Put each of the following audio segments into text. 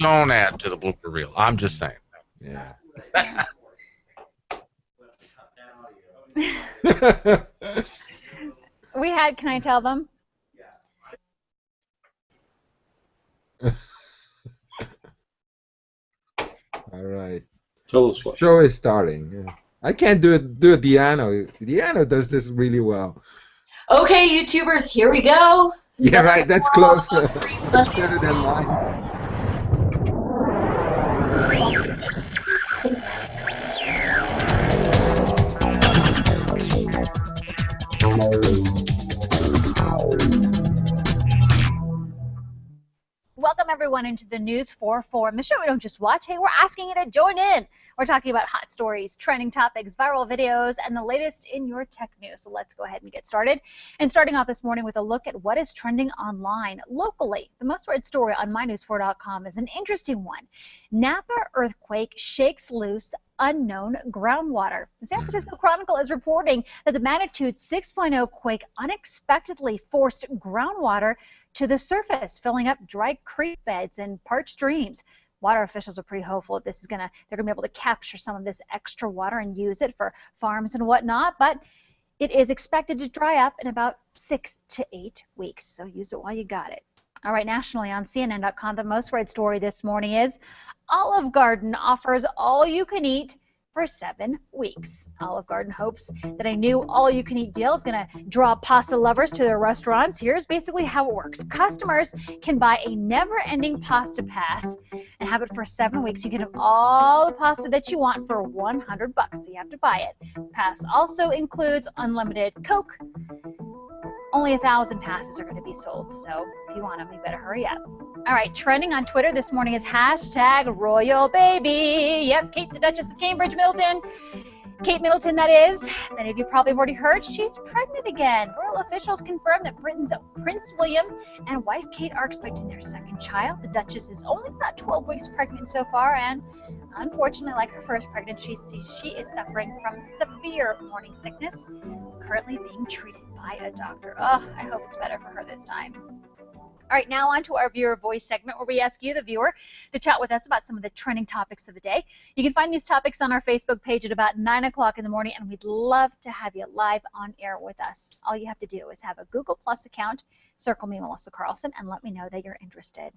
Don't add to the blooper reel. I'm just saying. Yeah. We had, can I tell them? All right. Tell us what. Show is starting. Yeah. I can't do a Diano. Diano does this really well. Okay, YouTubers, here we go. Yeah, right. That's close. Folks, That's better than mine. Welcome everyone into the News 4-4, the show we don't just watch. Hey, we're asking you to join in. We're talking about hot stories, trending topics, viral videos, and the latest in your tech news. So let's go ahead and get started. And starting off this morning with a look at what is trending online locally. The most read story on mynews4.com is an interesting one. Napa earthquake shakes loose unknown groundwater. The San Francisco Chronicle is reporting that the magnitude 6.0 quake unexpectedly forced groundwater to the surface, filling up dry creek beds and parched streams. Water officials are pretty hopeful that they're gonna be able to capture some of this extra water and use it for farms and whatnot, but it is expected to dry up in about 6 to 8 weeks, so use it while you got it. All right, nationally on CNN.com, the most read story this morning is Olive Garden offers all-you-can-eat for 7 weeks. Olive Garden hopes that a new all-you-can-eat deal is going to draw pasta lovers to their restaurants. Here's basically how it works. Customers can buy a never-ending pasta pass and have it for 7 weeks. You can have all the pasta that you want for $100, so you have to buy it. Pass also includes unlimited Coke. Only 1,000 passes are going to be sold, so if you want them, you better hurry up. All right, trending on Twitter this morning is hashtag Royal Baby. Yep, Kate the Duchess of Cambridge Middleton. Kate Middleton, that is. Many of you probably have already heard she's pregnant again. Royal officials confirm that Britain's Prince William and wife Kate are expecting their second child. The Duchess is only about 12 weeks pregnant so far, and unfortunately, like her first pregnancy, she is suffering from severe morning sickness, currently being treated by a doctor. Oh, I hope it's better for her this time. All right, now on to our viewer voice segment where we ask you, the viewer, to chat with us about some of the trending topics of the day. You can find these topics on our Facebook page at about 9 o'clock in the morning, and we'd love to have you live on air with us. All you have to do is have a Google Plus account, circle me, Melissa Carlson, and let me know that you're interested.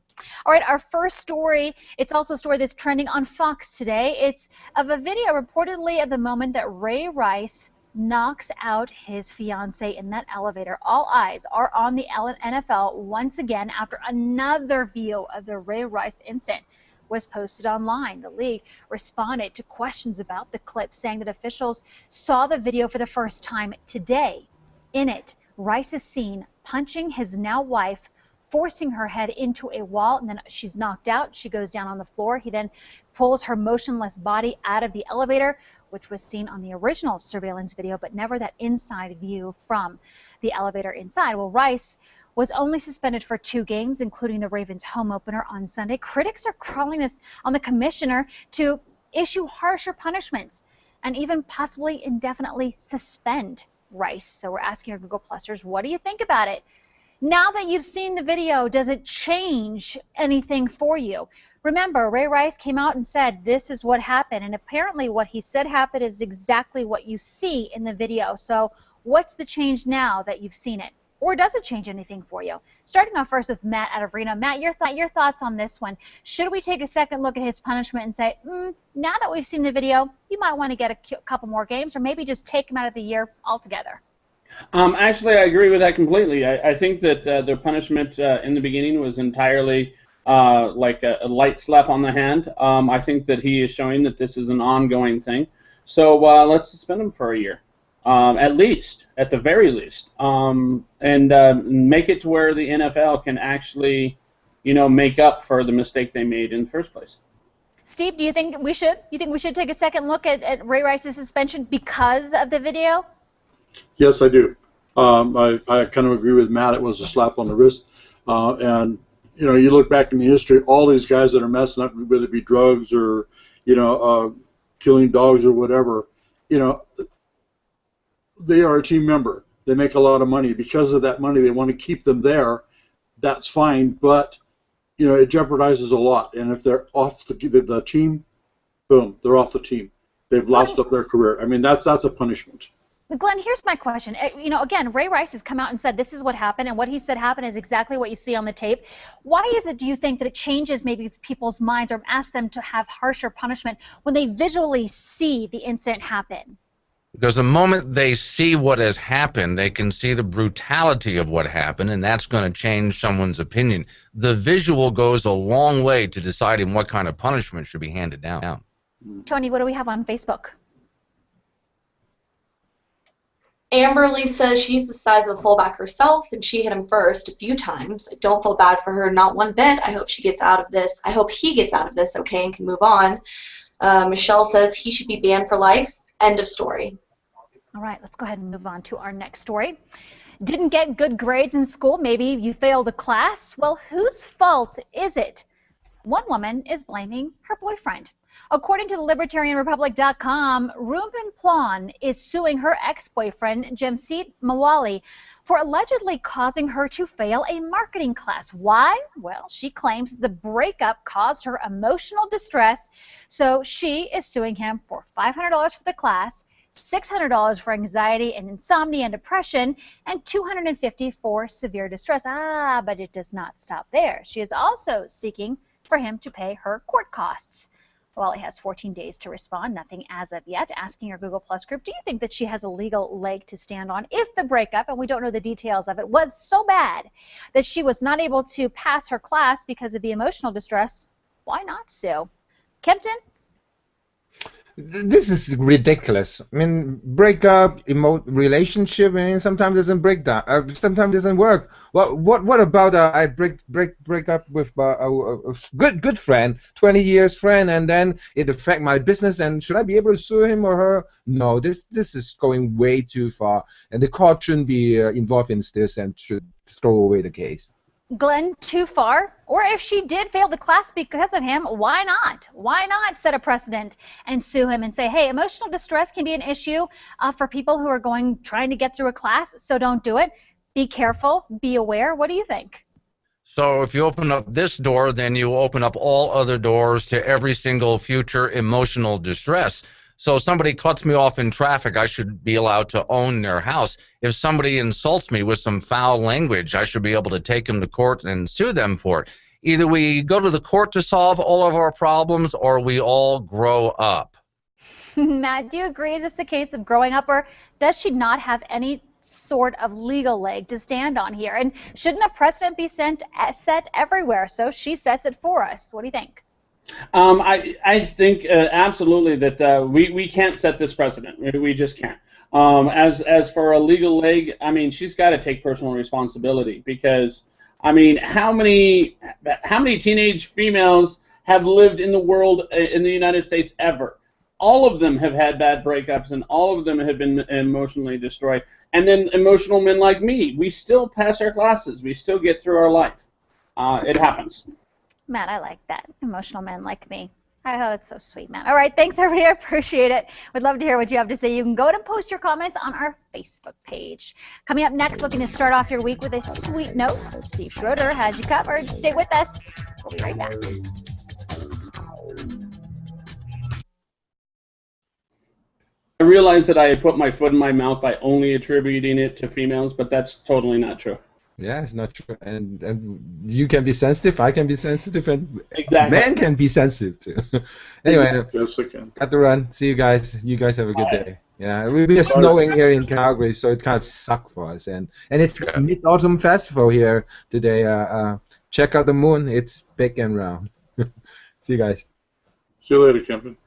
All right, our first story, it's also a story that's trending on Fox today. It's of a video reportedly of the moment that Ray Rice knocks out his fiancée in that elevator. All eyes are on the NFL once again after another view of the Ray Rice incident was posted online. The league responded to questions about the clip, saying that officials saw the video for the first time today. In it, Rice is seen punching his now wife, forcing her head into a wall, and then she's knocked out. She goes down on the floor. He then pulls her motionless body out of the elevator, which was seen on the original surveillance video, but never that inside view from the elevator inside. Well, Rice was only suspended for 2 games, including the Ravens' home opener on Sunday. Critics are calling this on the commissioner to issue harsher punishments and even possibly indefinitely suspend Rice. So we're asking our Google Plusers, what do you think about it? Now that you've seen the video, does it change anything for you? Remember, Ray Rice came out and said this is what happened, and apparently what he said happened is exactly what you see in the video. So what's the change now that you've seen it? Or does it change anything for you? Starting off first with Matt out of Reno. Matt, your thoughts on this one. Should we take a second look at his punishment and say, now that we've seen the video, you might want to get a couple more games, or maybe just take him out of the year altogether? Actually, I agree with that completely. I think that their punishment in the beginning was entirely like a light slap on the hand. I think that he is showing that this is an ongoing thing. So let's suspend him for a year, at least, at the very least, and make it to where the NFL can actually, make up for the mistake they made in the first place. Steve, do you think we should? You think we should take a second look at Ray Rice's suspension because of the video? Yes, I do. I kind of agree with Matt. It was a slap on the wrist. And, you look back in the history, all these guys that are messing up, whether it be drugs or, killing dogs or whatever, they are a team member. They make a lot of money. Because of that money, they want to keep them there. That's fine. But you know, it jeopardizes a lot. And if they're off the team, boom, they're off the team. They've lost up their career. I mean, that's a punishment. Glenn, here's my question. You know, again, Ray Rice has come out and said this is what happened, and what he said happened is exactly what you see on the tape. Why is it, do you think, that it changes maybe people's minds or asks them to have harsher punishment when they visually see the incident happen? Because the moment they see what has happened, they can see the brutality of what happened, and that's going to change someone's opinion. The visual goes a long way to deciding what kind of punishment should be handed down. Tony, what do we have on Facebook? Amberly says she's the size of a fullback herself, and she hit him first a few times. I don't feel bad for her, not one bit. I hope she gets out of this. I hope he gets out of this, okay, and can move on. Michelle says he should be banned for life. End of story. All right, let's go ahead and move on to our next story. Didn't get good grades in school. Maybe you failed a class. Well, whose fault is it? One woman is blaming her boyfriend. According to the LibertarianRepublic.com, Ruben Plon is suing her ex-boyfriend, Jamsit Mawali, for allegedly causing her to fail a marketing class. Why? Well, she claims the breakup caused her emotional distress, so she is suing him for $500 for the class, $600 for anxiety and insomnia and depression, and $250 for severe distress. But it does not stop there. She is also seeking for him to pay her court costs. Wally has 14 days to respond, nothing as of yet. Asking her Google Plus group, do you think that she has a legal leg to stand on if the breakup, and we don't know the details of it, was so bad that she was not able to pass her class because of the emotional distress? Why not sue? Kempton? This is ridiculous. I mean, breakup, relationship, I mean, sometimes doesn't break down. Sometimes doesn't work. Well, what about I break up with a good friend, 20 years friend, and then it affect my business? And should I be able to sue him or her? No, this is going way too far, and the court shouldn't be involved in this and should throw away the case. Glenn, too far? Or if she did fail the class because of him, why not? Why not set a precedent and sue him and say, hey, emotional distress can be an issue for people who are trying to get through a class, so don't do it. Be careful, be aware. What do you think? So if you open up this door, then you open up all other doors to every single future emotional distress. So if somebody cuts me off in traffic, I should be allowed to own their house. If somebody insults me with some foul language, I should be able to take them to court and sue them for it. Either we go to the court to solve all of our problems, or we all grow up. Matt, do you agree? Is this a case of growing up, or does she not have any sort of legal leg to stand on here? And shouldn't a precedent be set everywhere? So she sets it for us. What do you think? I think absolutely that we can't set this precedent. We just can't. As for a legal leg, I mean, she's got to take personal responsibility, because I mean, how many teenage females have lived in the world in the United States ever? All of them have had bad breakups, and all of them have been emotionally destroyed. And then emotional men like me, we still pass our classes. We still get through our life. It happens. Matt, I like that. Emotional men like me. Oh, that's so sweet, Matt. All right, thanks, everybody. I appreciate it. We'd love to hear what you have to say. You can go and post your comments on our Facebook page. Coming up next, looking to start off your week with a sweet note. Steve Schroeder has you covered. Stay with us. We'll be right back. I realized that I had put my foot in my mouth by only attributing it to females, but that's totally not true. Yeah, it's not true. And you can be sensitive, I can be sensitive, and Exactly. men can be sensitive too. Anyway, Yes, I can. got to run. See you guys. You guys have a good day. Yeah, it will be snowing here in Calgary, so it kind of sucks for us. And it's Mid-Autumn Festival here today. Check out the moon. It's big and round. See you guys. See you later, Kempton.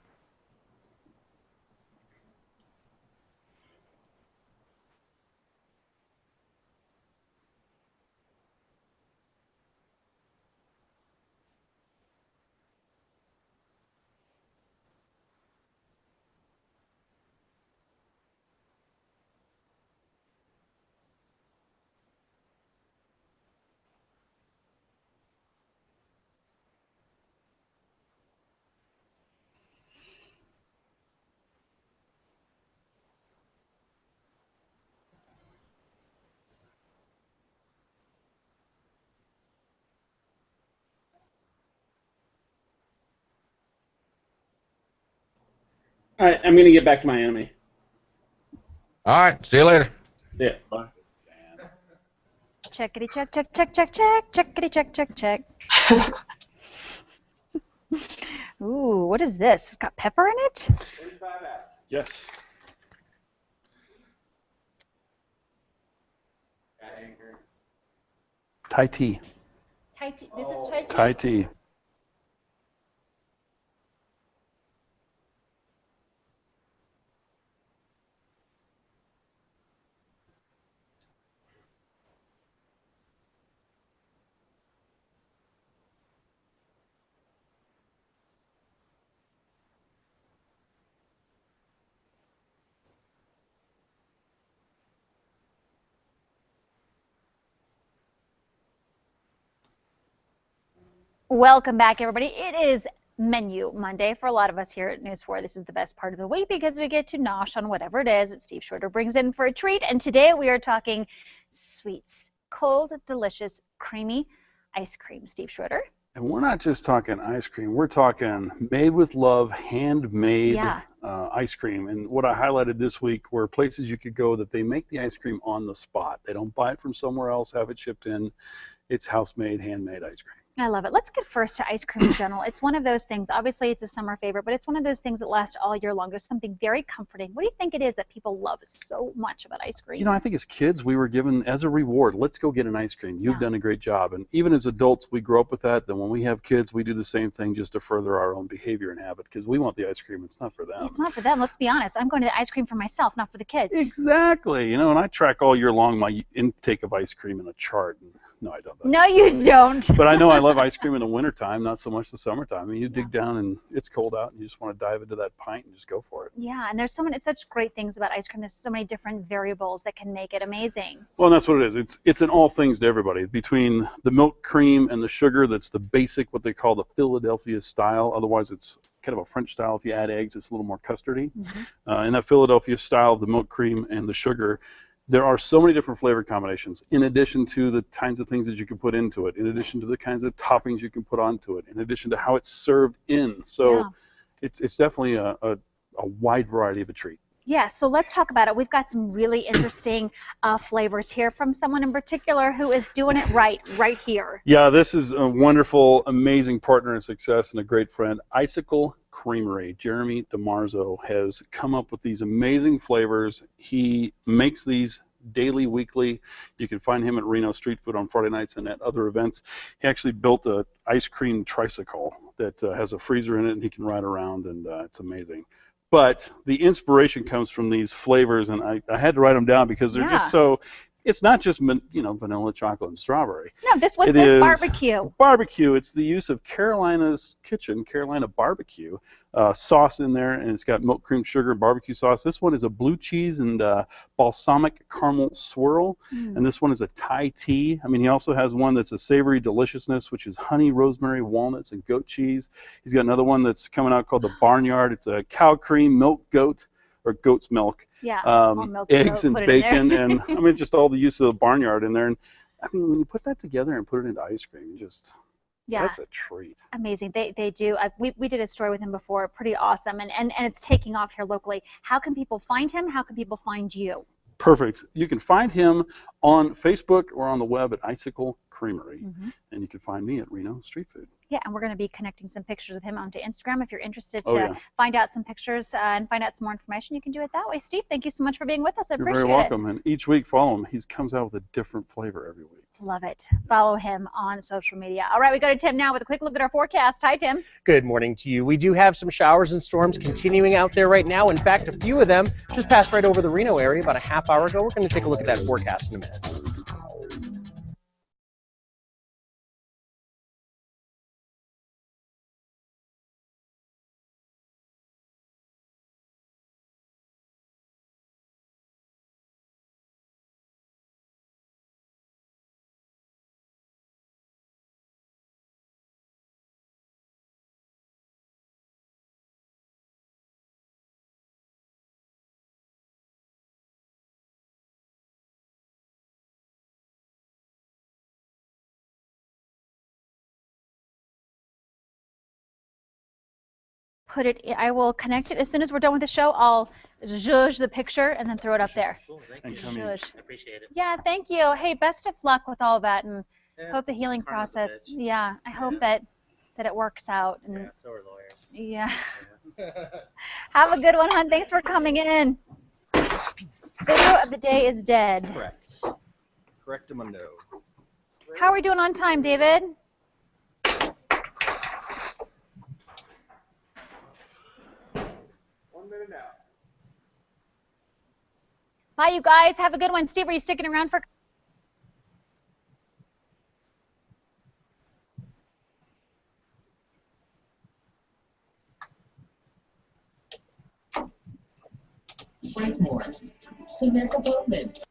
All right, I'm going to get back to my anime. All right. See you later. Yeah. Bye. Checkity check, check, check, check, check. Checkity check, check, check. Ooh, what is this? It's got pepper in it? Yes. Thai tea. Thai tea. This is Thai tea? Thai tea. Welcome back, everybody. It is Menu Monday for a lot of us here at News 4. This is the best part of the week because we get to nosh on whatever it is that Steve Schroeder brings in for a treat. And today we are talking sweets. Cold, delicious, creamy ice cream. Steve Schroeder. And we're not just talking ice cream. We're talking made with love, handmade ice cream. And what I highlighted this week were places you could go that they make the ice cream on the spot. They don't buy it from somewhere else, have it shipped in. It's house-made, handmade ice cream. I love it. Let's get first to ice cream in general. It's one of those things, obviously it's a summer favorite, but it's one of those things that lasts all year long. There's something very comforting. What do you think it is that people love so much about ice cream? You know, I think as kids we were given as a reward, let's go get an ice cream. You've done a great job. And even as adults, we grow up with that. Then when we have kids, we do the same thing just to further our own behavior and habit because we want the ice cream. It's not for them. It's not for them. Let's be honest. I'm going to the ice cream for myself, not for the kids. Exactly. You know, and I track all year long my intake of ice cream in a chart. And no, I don't. No, you don't. But I know I love ice cream in the wintertime, not so much the summertime. I mean, you dig down and it's cold out and you just want to dive into that pint and just go for it. Yeah, and there's it's such great things about ice cream. There's so many different variables that can make it amazing. Well, and that's what it is. It's an all things to everybody. Between the milk cream and the sugar, that's the basic, what they call the Philadelphia style. Otherwise, it's kind of a French style. If you add eggs, it's a little more custardy. In that Philadelphia style of the milk cream and the sugar, there are so many different flavor combinations, in addition to the kinds of things that you can put into it, in addition to the kinds of toppings you can put onto it, in addition to how it's served in. So it's definitely a wide variety of a treat. Yeah, so let's talk about it. We've got some really interesting flavors here from someone in particular who is doing it right here. Yeah, this is a wonderful, amazing partner in success and a great friend. Icicle Creamery. Jeremy DiMarzo has come up with these amazing flavors. He makes these daily, weekly. You can find him at Reno Street Food on Friday nights and at other events. He actually built a ice cream tricycle that has a freezer in it and he can ride around, and it's amazing. But the inspiration comes from these flavors, and I had to write them down because they're just so. It's not just vanilla, chocolate, and strawberry. No, what's this? Barbecue. Barbecue. It's the use of Carolina's Kitchen, Carolina barbecue sauce in there, and it's got milk cream, sugar, barbecue sauce. This one is a blue cheese and balsamic caramel swirl, and this one is a Thai tea. I mean, he also has one that's a savory deliciousness, which is honey, rosemary, walnuts, and goat cheese. He's got another one that's coming out called the Barnyard. It's a cow cream, milk goat, or goat's milk, eggs and bacon, and I mean, just all the use of the Barnyard in there. And I mean, when you put that together and put it into ice cream, that's a treat. Amazing. They do. We did a story with him before. Pretty awesome, and it's taking off here locally. How can people find him? How can people find you? Perfect. You can find him on Facebook or on the web at Icicle Creamery, and you can find me at Reno Street Food. Yeah, and we're going to be connecting some pictures with him onto Instagram. If you're interested to find out some pictures and find out some more information, you can do it that way. Steve, thank you so much for being with us. I appreciate it. You're very welcome. And each week, follow him. He comes out with a different flavor every week. Love it. Follow him on social media. All right, we go to Tim now with a quick look at our forecast. Hi, Tim. Good morning to you. We do have some showers and storms continuing out there right now. In fact, a few of them just passed right over the Reno area about a half hour ago. We're going to take a look at that forecast in a minute. put it. I will connect it as soon as we're done with the show. I'll zhuzh the picture and then throw it up there. Zhuzh. Appreciate it. Yeah, thank you. Hey, best of luck with all that, and hope the healing karma's a process. bitch. Yeah, I hope that it works out. And Yeah, so are lawyers. yeah. Have a good one, hon. Thanks for coming in. Video of the day is dead. Correct. Correctamundo. How are we doing on time, David? Bye, you guys. Have a good one. Steve, are you sticking around for? Wait more. Submit appointment.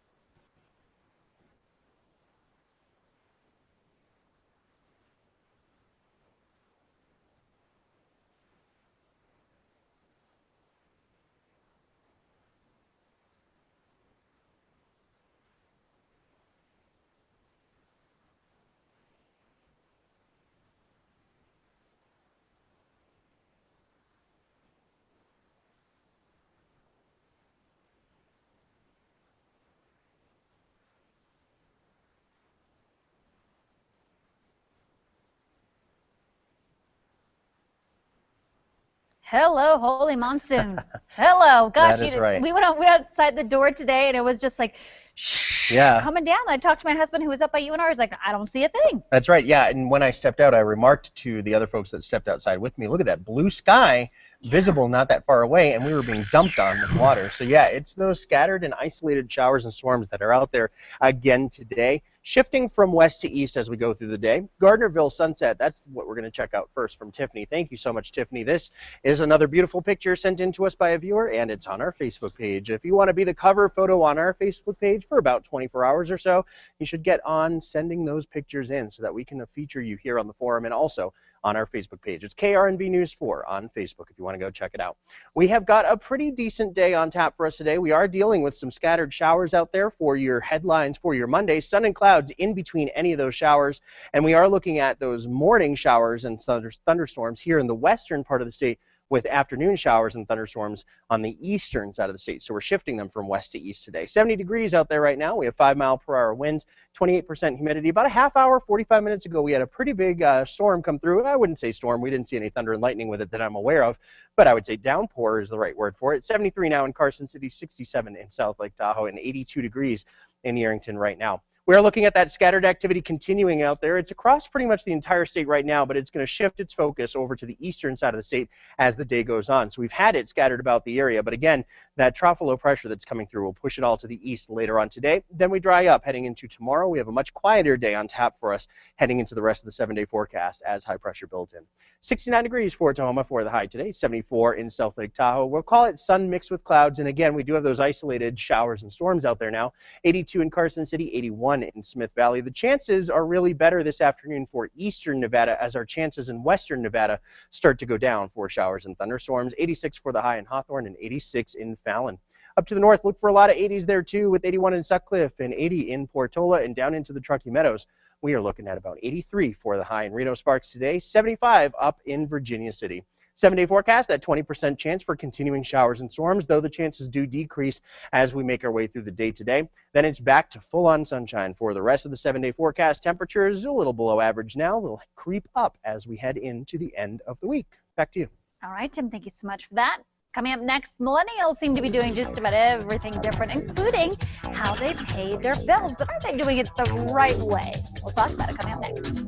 Hello, holy monsoon. Hello. Gosh, That is right. we went outside the door today, and it was just like, shh, Yeah. coming down. I talked to my husband, who was up by UNR. He's like, I don't see a thing. That's right, yeah, and when I stepped out, I remarked to the other folks that stepped outside with me, look at that blue sky, visible not that far away, and we were being dumped on with water. So yeah, it's those scattered and isolated showers and storms that are out there again today, shifting from west to east as we go through the day. Gardnerville sunset, that's what we're going to check out first from Tiffany. Thank you so much, Tiffany. This is another beautiful picture sent in to us by a viewer, and it's on our Facebook page. If you want to be the cover photo on our Facebook page for about 24 hours or so, you should get on sending those pictures in so that we can feature you here on the forum and also on our Facebook page. It's KRNV News 4 on Facebook if you want to go check it out. We have got a pretty decent day on tap for us today. We are dealing with some scattered showers out there for your headlines for your Monday. Sun and clouds in between any of those showers. And we are looking at those morning showers and thunderstorms here in the western part of the state, with afternoon showers and thunderstorms on the eastern side of the state. So we're shifting them from west to east today. 70 degrees out there right now. We have 5-mile-per-hour winds, 28% humidity. About a half hour, 45 minutes ago, we had a pretty big storm come through. I wouldn't say storm. We didn't see any thunder and lightning with it that I'm aware of, but I would say downpour is the right word for it. 73 now in Carson City, 67 in South Lake Tahoe, and 82 degrees in Yerington right now. We are looking at that scattered activity continuing out there. It's across pretty much the entire state right now, but it's going to shift its focus over to the eastern side of the state as the day goes on. So we've had it scattered about the area, but again, that trough of low pressure that's coming through will push it all to the east later on today. Then we dry up heading into tomorrow. We have a much quieter day on tap for us heading into the rest of the 7-day forecast as high pressure builds in. 69 degrees for Tahoma for the high today, 74 in South Lake Tahoe. We'll call it sun mixed with clouds, and again, we do have those isolated showers and storms out there now. 82 in Carson City, 81 in Smith Valley. The chances are really better this afternoon for eastern Nevada as our chances in western Nevada start to go down for showers and thunderstorms. 86 for the high in Hawthorne and 86 in Fallon. Up to the north, look for a lot of 80s there too, with 81 in Sutcliffe and 80 in Portola, and down into the Truckee Meadows. We are looking at about 83 for the high in Reno Sparks today, 75 up in Virginia City. 7-day forecast, that 20% chance for continuing showers and storms, though the chances do decrease as we make our way through the day today. Then it's back to full-on sunshine for the rest of the 7-day forecast. Temperatures a little below average now. They'll creep up as we head into the end of the week. Back to you. All right, Tim, thank you so much for that. Coming up next, millennials seem to be doing just about everything different, including how they pay their bills. But are they doing it the right way? We'll talk about it coming up next.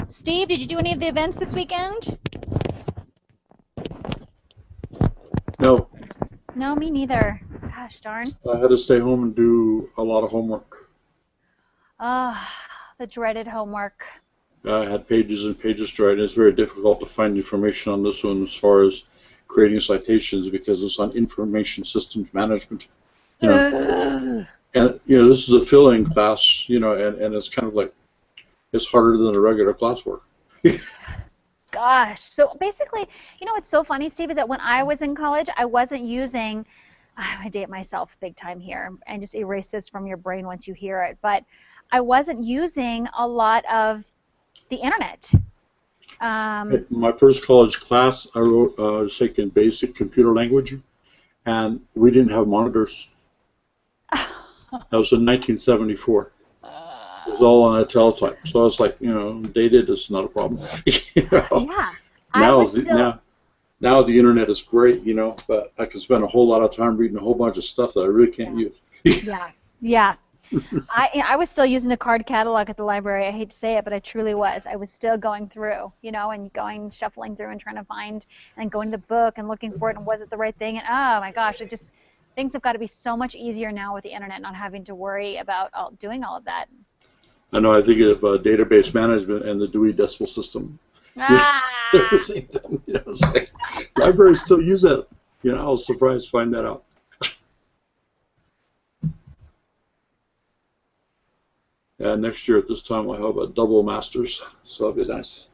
Steve, did you do any of the events this weekend? No, No, me neither. Gosh darn. I had to stay home and do a lot of homework. Ah, the dreaded homework. I had pages and pages to write, and it's very difficult to find information on this one as far as creating citations because it's on information systems management. You know, and this is a filling class, and it's kind of like it's harder than a regular classwork. Gosh. So basically, what's so funny, Steve, is that when I was in college, I wasn't using I date myself big time here, and just erase this from your brain once you hear it. But I wasn't using a lot of the internet. My first college class, I was taking basic computer language, and we didn't have monitors. That was in 1974. It was all on a teletype. So I was like, dated is not a problem. Yeah. Now the internet is great, but I can spend a whole lot of time reading a whole bunch of stuff that I really can't use. Yeah. I was still using the card catalog at the library. I hate to say it, but I truly was. I was still going through, and shuffling through and trying to find, and going to the book and looking for it, and was it the right thing? And oh my gosh, things have got to be so much easier now with the internet, not having to worry about doing all of that. I know. I think of database management and the Dewey Decimal System. They're the same thing. It's like, libraries still use that. I was surprised to find that out. And next year at this time I'll have a double master's, so that'll be nice.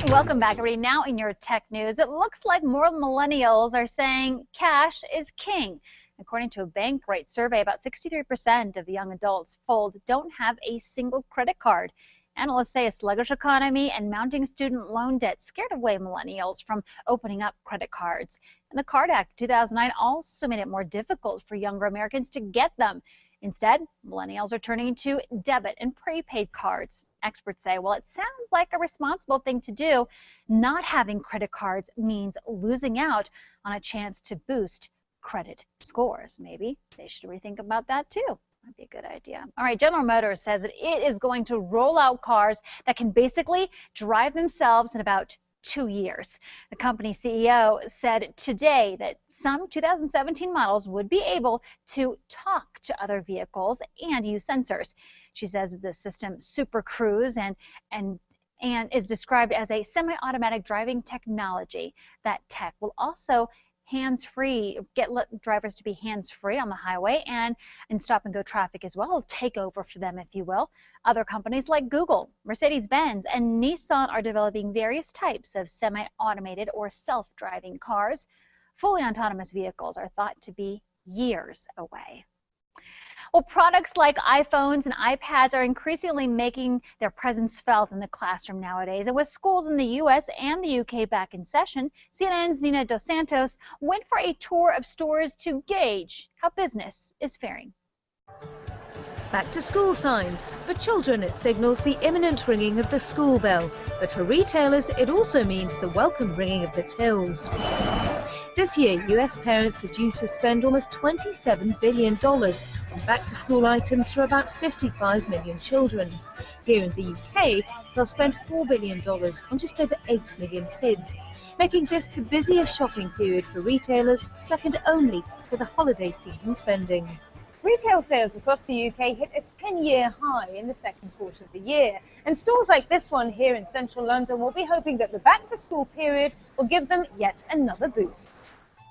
Welcome back, everybody. Now in your tech news, it looks like more millennials are saying cash is king. According to a Bankrate survey, about 63% of the young adults polled don't have a single credit card. Analysts say a sluggish economy and mounting student loan debt scared away millennials from opening up credit cards. And the Card Act of 2009 also made it more difficult for younger Americans to get them. Instead, millennials are turning to debit and prepaid cards. Experts say, well, it sounds like a responsible thing to do. Not having credit cards means losing out on a chance to boost credit scores. Maybe they should rethink about that too. That'd be a good idea. All right, General Motors says that it is going to roll out cars that can basically drive themselves in about 2 years. The company CEO said today that some 2017 models would be able to talk to other vehicles and use sensors. She says the system Super Cruise and is described as a semi-automatic driving technology. That tech will also hands-free, get drivers to be hands-free on the highway and in stop-and-go traffic as well. Take over for them, if you will. Other companies like Google, Mercedes-Benz, and Nissan are developing various types of semi-automated or self-driving cars. Fully autonomous vehicles are thought to be years away. Well, products like iPhones and iPads are increasingly making their presence felt in the classroom nowadays. And with schools in the U.S. and the U.K. back in session, CNN's Nina Dos Santos went for a tour of stores to gauge how business is faring. Back to school signs. For children, it signals the imminent ringing of the school bell. But for retailers, it also means the welcome ringing of the tills. This year, US parents are due to spend almost $27 billion on back-to-school items for about 55 million children. Here in the UK, they'll spend $4 billion on just over 8 million kids, making this the busiest shopping period for retailers, second only to the holiday season spending. Retail sales across the UK hit a 10-year high in the second quarter of the year, and stores like this one here in central London will be hoping that the back-to-school period will give them yet another boost.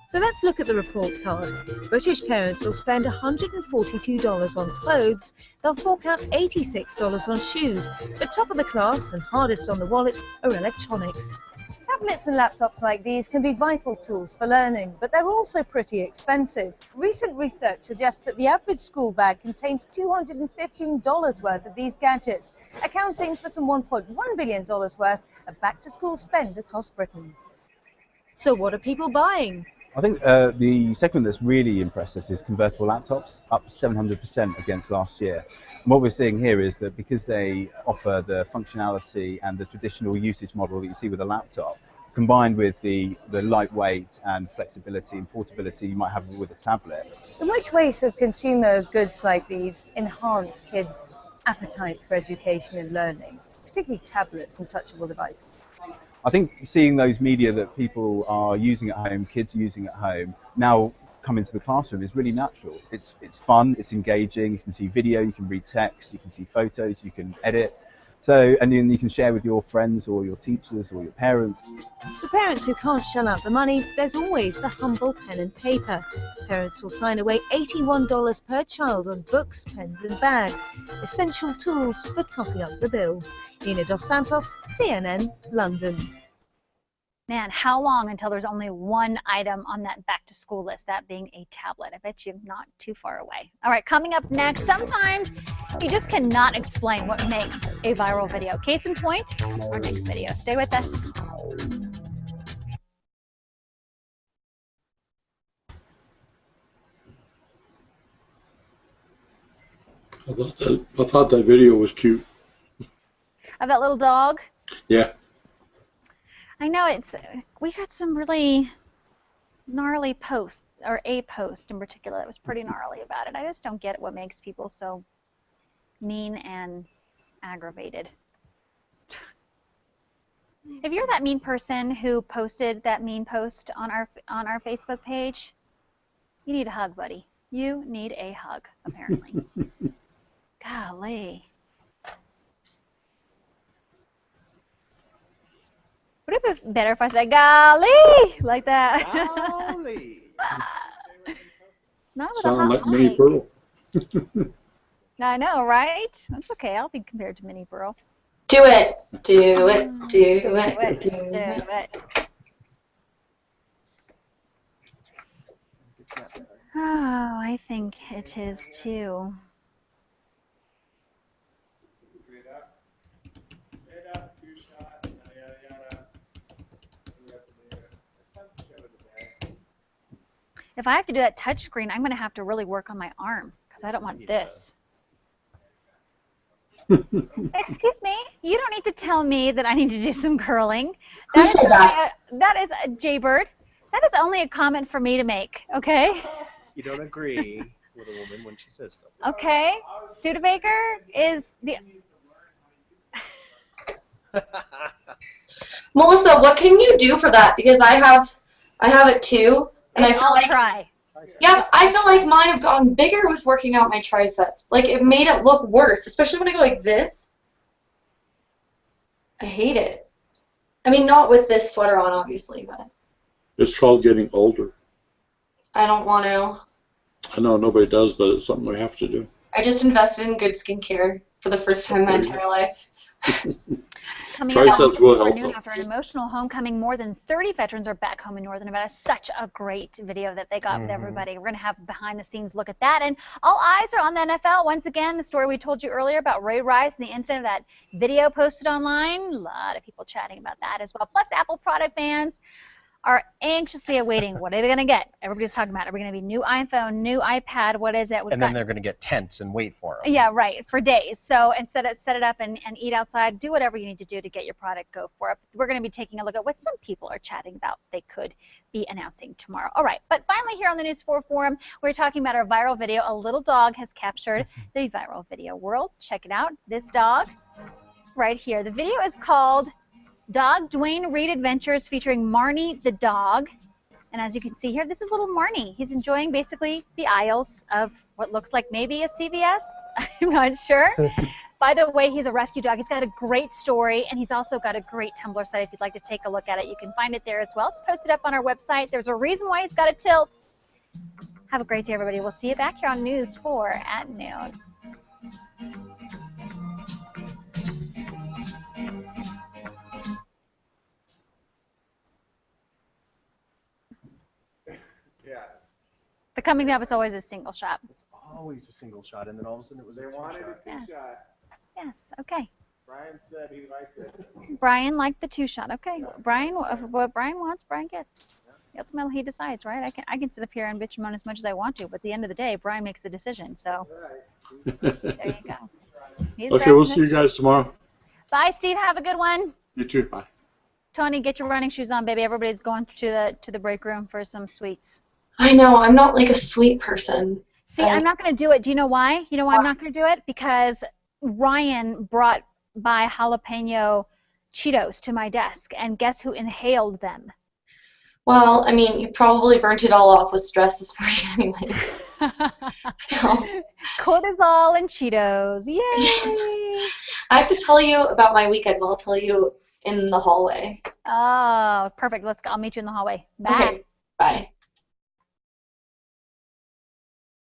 So let's look at the report card. British parents will spend $142 on clothes, they'll fork out $86 on shoes, but top of the class and hardest on the wallet are electronics. Tablets and laptops like these can be vital tools for learning, but they're also pretty expensive. Recent research suggests that the average school bag contains $215 worth of these gadgets, accounting for some $1.1 billion worth of back-to-school spend across Britain. So what are people buying? I think the segment that's really impressed us is convertible laptops, up 700% against last year. And what we're seeing here is that because they offer the functionality and the traditional usage model that you see with a laptop, combined with the lightweight and flexibility and portability you might have with a tablet. In which ways have consumer goods like these enhanced kids' appetite for education and learning, particularly tablets and touchable devices? I think seeing those media that people are using at home, kids using at home, now come into the classroom is really natural. It's fun, it's engaging, you can see video, you can read text, you can see photos, you can edit. So, and then you can share with your friends or your teachers or your parents. For parents who can't shell out the money, there's always the humble pen and paper. Parents will sign away $81 per child on books, pens and bags, essential tools for totting up the bill. Nina Dos Santos, CNN, London. Man, how long until there's only one item on that back-to-school list, that being a tablet? I bet you're not too far away. All right, coming up next, sometimes you just cannot explain what makes a viral video. Case in point, our next video. Stay with us. I thought that video was cute. Of that little dog? Yeah. I know we got some really gnarly posts, or a post in particular that was pretty gnarly about it. I just don't get what makes people so mean and aggravated. If you're that mean person who posted that mean post on our Facebook page, you need a hug, buddy. You need a hug, apparently. Golly. Would it be better if I said golly like that? Golly. Not with Sound a hot like Minnie mic. Pearl. I know, right? That's okay. I'll be compared to Minnie Pearl. Do it. Do it. Do it. Do it. Oh, I think it is too. If I have to do that touch screen, I'm going to have to really work on my arm because I don't want this. Excuse me, you don't need to tell me that I need to do some curling. Who said that? That is Jaybird. That is only a comment for me to make, okay? You don't agree with a woman when she says something. Okay, Studebaker is the... Melissa, what can you do for that? Because I have it too, and I feel like try. Yeah, I feel like mine have gotten bigger with working out my triceps. Like it made it look worse, especially when I go like this. I hate it. I mean, not with this sweater on, obviously, but It's called getting older. I don't want to. I know nobody does, but it's something we have to do. I just invested in good skincare for the first time in my entire life. Coming up Triceps this will help afternoon them. after an emotional homecoming, more than 30 veterans are back home in Northern Nevada. Such a great video that they got with everybody. We're going to have a behind-the-scenes look at that. And all eyes are on the NFL. Once again, the story we told you earlier about Ray Rice and the incident of that video posted online. A lot of people chatting about that as well. Plus, Apple product fans are anxiously awaiting what are they going to get. Everybody's talking about it. Are we going to be new iPhone, new iPad? What is it? And then they're going to get tents and wait for them. Yeah, right, for days. So instead of set it up and eat outside, do whatever you need to do to get your product, go for it. We're going to be taking a look at what some people are chatting about they could be announcing tomorrow. All right, but finally here on the News 4 Forum, we're talking about our viral video. A little dog has captured the viral video world. Check it out. This dog right here. The video is called Dog Dwayne Reed Adventures featuring Marnie the dog. And as you can see here, this is little Marnie. He's enjoying basically the aisles of what looks like maybe a CVS. I'm not sure. By the way, he's a rescue dog. He's got a great story, and he's also got a great Tumblr site. If you'd like to take a look at it, you can find it there as well. It's posted up on our website. There's a reason why he's got a tilt. Have a great day, everybody. We'll see you back here on News 4 at noon. The coming up is always a single shot. It's always a single shot, and then all of a sudden it was a two-shot. Yes. Yes, okay. Brian said he liked it. Brian liked the two-shot. Okay, Brian, what Brian wants, Brian gets. Ultimately, he decides, right? I can sit up here and bitch and moan as much as I want to, but at the end of the day, Brian makes the decision. So there you go. Okay, we'll see you guys tomorrow. Bye, Steve. Have a good one. You too. Bye. Tony, get your running shoes on, baby. Everybody's going to the break room for some sweets. I know, I'm not like a sweet person. See, I'm not going to do it. Do you know why? You know why I'm not going to do it? Because Ryan brought by jalapeno Cheetos to my desk, and guess who inhaled them? Well, I mean, you probably burnt it all off with stress this morning anyway. So. cortisol and Cheetos. Yay! I have to tell you about my weekend, but I'll tell you in the hallway. Oh, perfect. Let's go. I'll meet you in the hallway. Bye. Okay, bye.